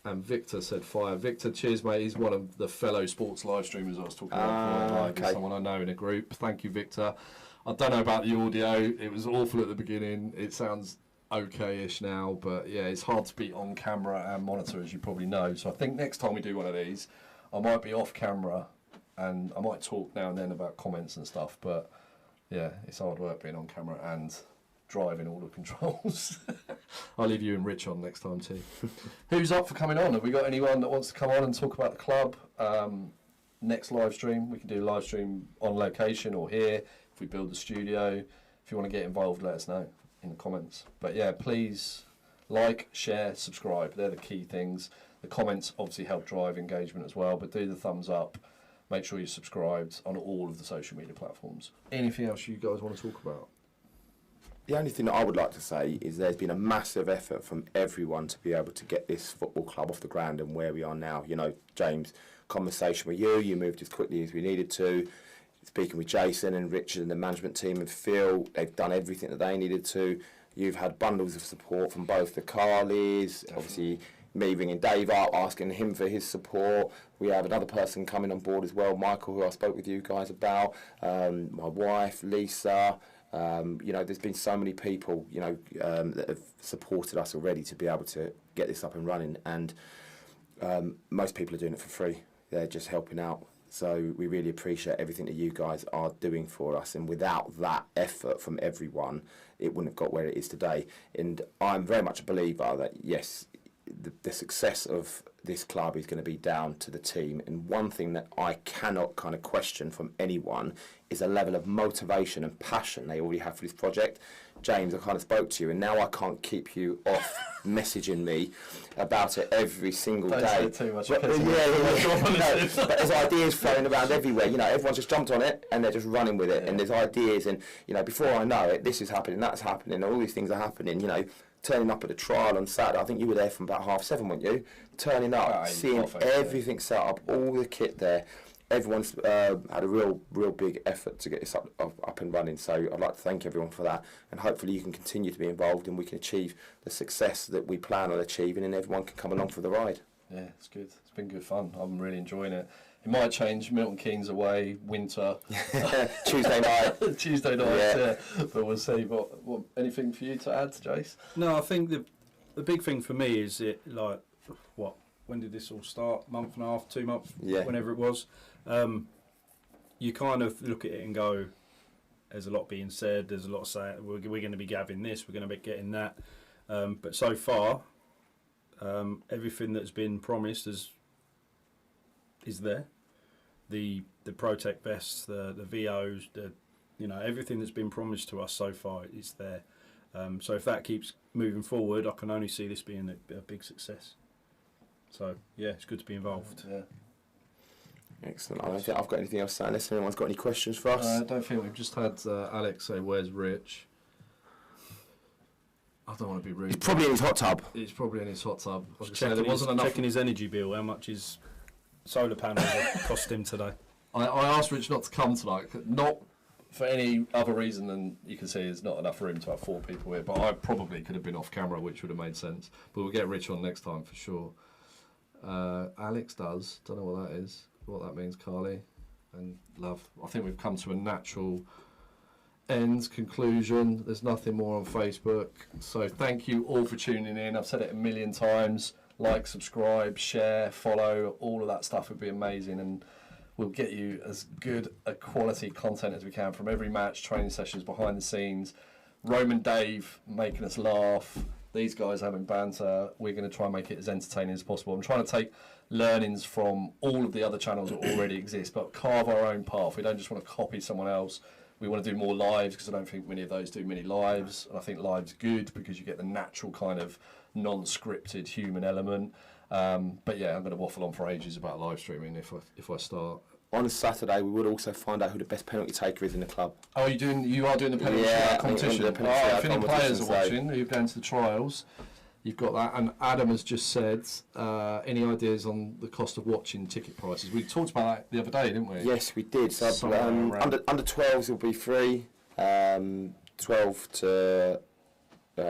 [SPEAKER 1] And Victor said fire. Victor, cheers, mate. He's one of the fellow sports live streamers I was talking about. He's someone I know in a group. Thank you, Victor. I don't know about the audio. It was awful at the beginning. It sounds okay-ish now, but yeah, it's hard to be on camera and monitor, as you probably know. So I think next time we do one of these, I might be off camera and I might talk now and then about comments and stuff. But yeah, it's hard work being on camera and driving all the controls. I'll leave you and Rich on next time too. Who's up for coming on? Have we got anyone that wants to come on and talk about the club? Next live stream, we can do a live stream on location or here if we build the studio. If you want to get involved, let us know in the comments. But yeah, please like, share, subscribe. They're the key things. The comments obviously help drive engagement as well, but do the thumbs up. Make sure you're subscribed on all of the social media platforms. Anything else you guys want to talk about?
[SPEAKER 2] The only thing that I would like to say is there's been a massive effort from everyone to be able to get this football club off the ground and where we are now. You know, James, conversation with you moved as quickly as we needed to. Speaking with Jason and Richard and the management team and Phil, they've done everything that they needed to. You've had bundles of support from both the Carleys, obviously me ringing Dave up, asking him for his support. We have another person coming on board as well, Michael, who I spoke with you guys about, my wife, Lisa. You know, there's been so many people, you know, that have supported us already to be able to get this up and running. And most people are doing it for free. They're just helping out. So we really appreciate everything that you guys are doing for us. And without that effort from everyone, it wouldn't have got where it is today. And I'm very much a believer that, yes, the success of this club is going to be down to the team. And one thing that I cannot kind of question from anyone is a level of motivation and passion they already have for this project. James, I kind of spoke to you, and now I can't keep you off messaging me about it every single day.
[SPEAKER 1] Don't say too much.
[SPEAKER 2] But, but there's ideas floating around everywhere. You know, everyone's just jumped on it and they're just running with it. Yeah. And there's ideas, and you know, before I know it, this is happening, that's happening, all these things are happening. You know, turning up at the trial on Saturday. I think you were there from about 7:30, weren't you? Turning up, seeing everything set up, all the kit there. Everyone's had a real big effort to get this up and running. So I'd like to thank everyone for that, and hopefully you can continue to be involved and we can achieve the success that we plan on achieving, and everyone can come along for the ride.
[SPEAKER 1] Yeah, it's good. It's been good fun. I'm really enjoying it. It might change. Milton Keynes away, winter,
[SPEAKER 2] Tuesday night.
[SPEAKER 1] Tuesday night. Yeah. But we'll see. What anything for you to add, Jace?
[SPEAKER 3] No, I think the big thing for me is it like what? When did this all start? Month and a half, 2 months, whenever it was. You kind of look at it and go, there's a lot being said, there's a lot of saying, we're going to be gathering this, we're going to be getting that. But so far, everything that's been promised is there. The Protect vests, the VOs, everything that's been promised to us so far is there. So if that keeps moving forward, I can only see this being a big success. So yeah, it's good to be involved.
[SPEAKER 1] Yeah.
[SPEAKER 2] Excellent. I don't think I've got anything else to say unless anyone's got any questions for us.
[SPEAKER 1] I don't think we've just had Alex say, "Where's Rich?" I don't want to be rude.
[SPEAKER 2] He's probably in his hot tub.
[SPEAKER 1] He's probably in his hot tub.
[SPEAKER 3] Checking his energy bill. How much his solar panels cost him today?
[SPEAKER 1] I asked Rich not to come tonight, not for any other reason than you can see there's not enough room to have 4 people here. But I probably could have been off camera, which would have made sense. But we'll get Rich on next time for sure. Alex does. Don't know what that is. What that means, Carly and love. I think we've come to a natural conclusion. There's nothing more on Facebook. So thank you all for tuning in. I've said it a million times. Like, subscribe, share, follow. All of that stuff would be amazing, and we'll get you as good a quality content as we can from every match, training sessions, behind the scenes. Roman Dave making us laugh. These guys having banter. We're going to try and make it as entertaining as possible. I'm trying to take learnings from all of the other channels that already exist, but carve our own path. We don't just want to copy someone else. We want to do more lives, because I don't think many of those do many lives. And I think lives good because you get the natural kind of non-scripted human element. But yeah, I'm going to waffle on for ages about live streaming if I start.
[SPEAKER 2] On Saturday, we would also find out who the best penalty taker is in the club.
[SPEAKER 1] Oh, you are doing the penalty competition.
[SPEAKER 2] If
[SPEAKER 1] any players are watching who've gone to the trials, you've got that. And Adam has just said, any ideas on the cost of watching ticket prices? We talked about that the other day, didn't we?
[SPEAKER 2] Yes, we did. So under 12s will be free. 12 to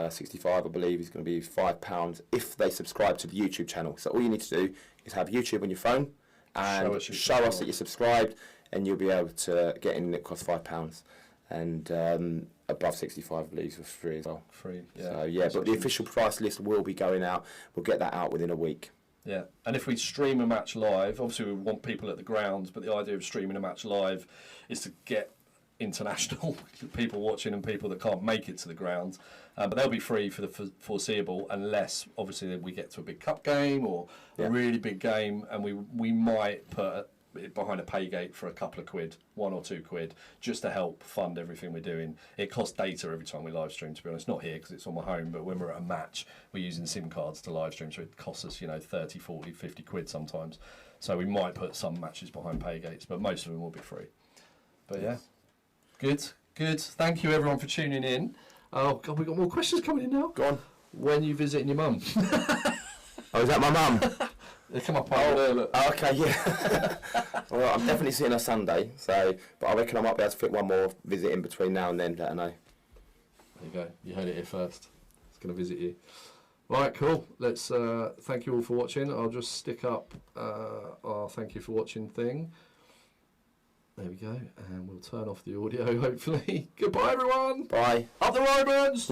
[SPEAKER 2] 65, I believe, is going to be £5 if they subscribe to the YouTube channel. So all you need to do is have YouTube on your phone and show us that you're subscribed, and you'll be able to get in. It costs £5, and above 65, I believe, for free as well.
[SPEAKER 1] Free, yeah.
[SPEAKER 2] So yeah, but the official price list will be going out. We'll get that out within a week.
[SPEAKER 1] Yeah, and if we stream a match live, obviously we want people at the ground, but the idea of streaming a match live is to get international people watching and people that can't make it to the ground. But they'll be free for the foreseeable, unless obviously we get to a big cup game or a really big game, and we might put it behind a pay gate for a couple of quid, £1 or £2, just to help fund everything we're doing. It costs data every time we live stream, to be honest. Not here because it's on my home, but when we're at a match, we're using SIM cards to live stream, so it costs us 30, 40, 50 quid sometimes. So we might put some matches behind pay gates, but most of them will be free. But yeah, good. Thank you everyone for tuning in. Oh God, we've got more questions coming in now.
[SPEAKER 2] Go on.
[SPEAKER 1] When you visiting your mum?
[SPEAKER 2] Oh, is that my mum?
[SPEAKER 1] They come up over there, look.
[SPEAKER 2] Oh, okay, yeah. Well, I'm definitely seeing her Sunday, but I reckon I might be able to fit one more visit in between now and then, let her know.
[SPEAKER 1] There you go. You heard it here first. It's going to visit you. Right, cool. Let's thank you all for watching. I'll just stick up our thank you for watching thing. There we go. And we'll turn off the audio, hopefully. Goodbye, everyone.
[SPEAKER 2] Bye.
[SPEAKER 1] Up the Romans!